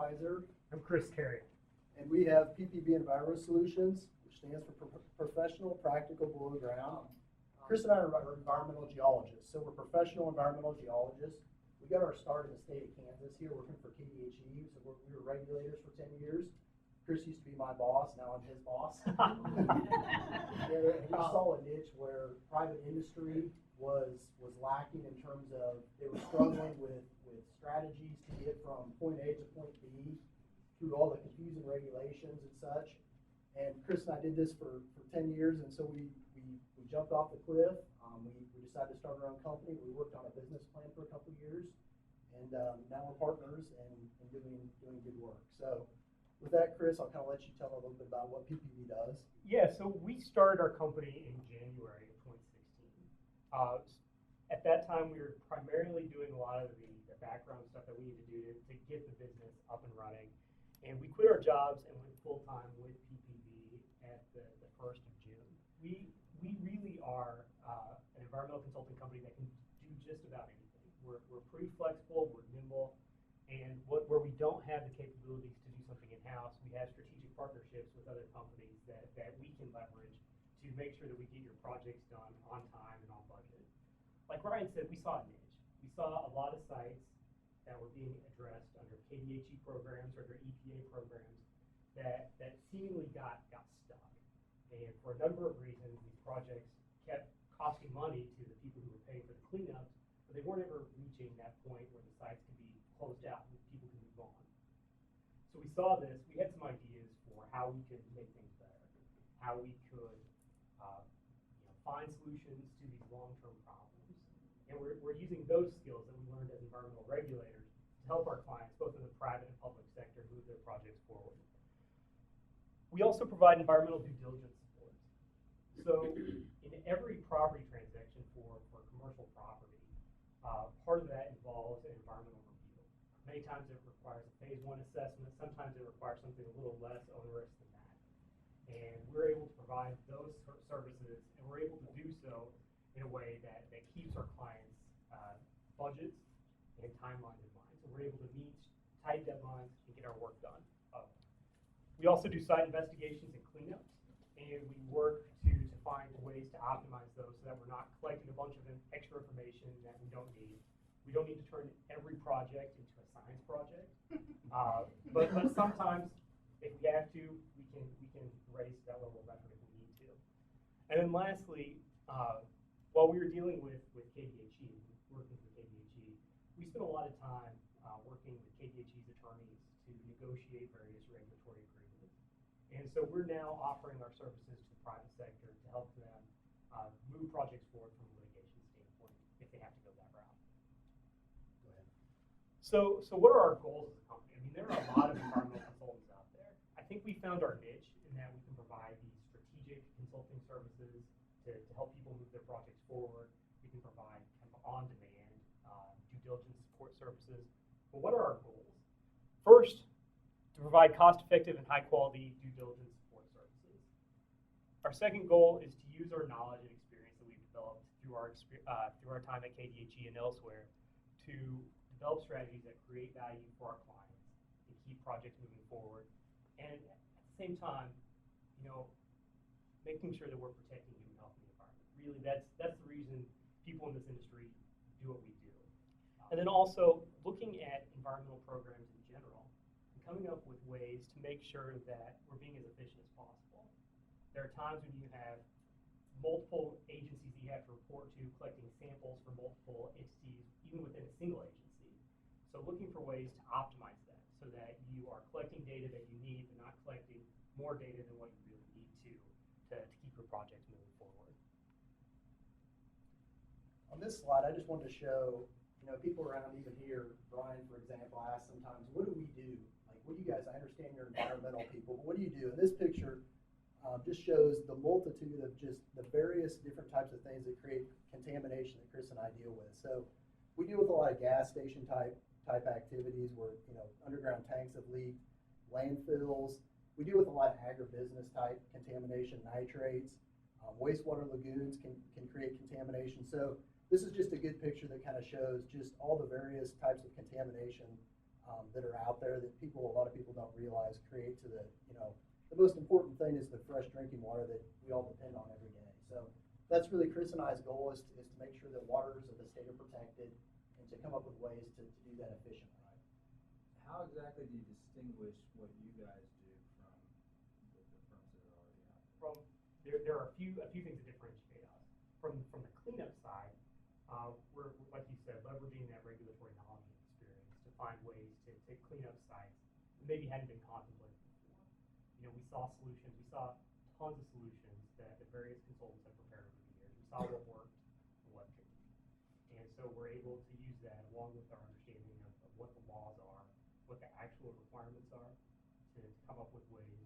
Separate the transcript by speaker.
Speaker 1: Weiser.
Speaker 2: I'm Chris Carey.
Speaker 1: And we have ppB EnviroSolutions, which stands for Professional Practical Below Ground. Chris and I are environmental geologists, so we're professional environmental geologists. We got our start in the state of Kansas here working for KDHE, so we were regulators for 10 years. Chris used to be my boss, now I'm his boss. And we saw a niche where private industry was lacking in terms of they were struggling with strategies to get from point A to point B through all the confusing regulations and such. And Chris and I did this for 10 years, and so we jumped off the cliff. We decided to start our own company. We worked on a business plan for a couple of years, and now we're partners and doing good work. So with that, Chris, I'll kind of let you tell a little bit about what ppB does.
Speaker 2: Yeah, so we started our company in January of 2016. At that time, we were primarily doing a lot of the background stuff that we need to do to get the business up and running. And we quit our jobs and went full-time with ppB at the 1st of June. We really are an environmental consulting company that can do just about anything. We're pretty flexible, we're nimble, and where we don't have the capabilities to do something in-house, we have strategic partnerships with other companies that we can leverage to make sure that we get your projects done on time and on budget. Like Ryan said, we saw a niche. We saw a lot of sites that were being addressed under KDHE programs or their EPA programs that seemingly got stuck. And for a number of reasons, these projects kept costing money to the people who were paying for the cleanups, but they weren't ever reaching that point where the sites could be closed out and people could move on. So we saw this, we had some ideas for how we could make things better, how we could find solutions to these long-term problems. And we're using those skills that we learned as environmental regulators to help our clients, both in the private and public sector, move their projects forward. We also provide environmental due diligence support. So in every property transaction for commercial property, part of that involves an environmental review. Many times it requires a phase 1 assessment, sometimes it requires something a little less onerous than that. And we're able to provide those services, and we're able to do so in a way that keeps our clients' budgets and timelines in mind. So we're able to meet tight deadlines and get our work done. We also do site investigations and cleanups, and we work to find ways to optimize those so that we're not collecting a bunch of extra information that we don't need. We don't need to turn every project into a science project, but sometimes if we have to, we can raise that level of effort if we need to. And then lastly, while we were dealing with KDHE, working with KDHE, we spent a lot of time working with KDHE's attorneys to negotiate various regulatory agreements. And so we're now offering our services to the private sector to help them move projects forward from a litigation standpoint if they have to go that route.
Speaker 1: Go ahead.
Speaker 2: So what are our goals as a company? I mean, there are a lot of environmental consultants out there. I think we found our niche in that we can provide these strategic consulting services to help people move their projects forward. We can provide kind of on-demand due diligence support services. But what are our goals? First, to provide cost-effective and high-quality due diligence support services. Our second goal is to use our knowledge and experience that we've developed through our time at KDHE and elsewhere to develop strategies that create value for our clients and keep projects moving forward. And at the same time, making sure that we're protecting human health and the environment. Really, that's the reason people in this industry do what we do. And then also looking at environmental programs in general and coming up with ways to make sure that we're being as efficient as possible. There are times when you have multiple agencies that you have to report to, collecting samples from multiple entities, even within a single agency. So looking for ways to optimize that so that you are collecting data that you need, but not collecting more data than what you really need to keep your projects moving forward.
Speaker 1: On this slide, I just wanted to show, people around even here, Brian, for example, asks sometimes, what do we do? Like, what do you guys, I understand you're environmental people, but what do you do? And this picture just shows the multitude of just the various different types of things that create contamination that Chris and I deal with. So we deal with a lot of gas station type activities where, underground tanks have leaked, landfills. We deal with a lot of agribusiness type contamination, nitrates, wastewater lagoons can create contamination. So this is just a good picture that kind of shows just all the various types of contamination that are out there that a lot of people don't realize create to the, the most important thing is the fresh drinking water that we all depend on every day. So that's really Chris and I's goal is to make sure that waters of the state are protected and to come up with ways to do that efficiently.
Speaker 3: How exactly do you distinguish what you guys do from the firms that are already out there?
Speaker 2: From there are a few things that differentiate us. From the cleanup side, we're, like you said, leveraging that regulatory knowledge and experience to find ways to clean up sites that maybe hadn't been contemplated before. We saw solutions, we saw tons of solutions that the various consultants have prepared over the years. We saw what worked and what didn't. And so we're able to use that along with our understanding of what the laws are, what the actual requirements are, to come up with ways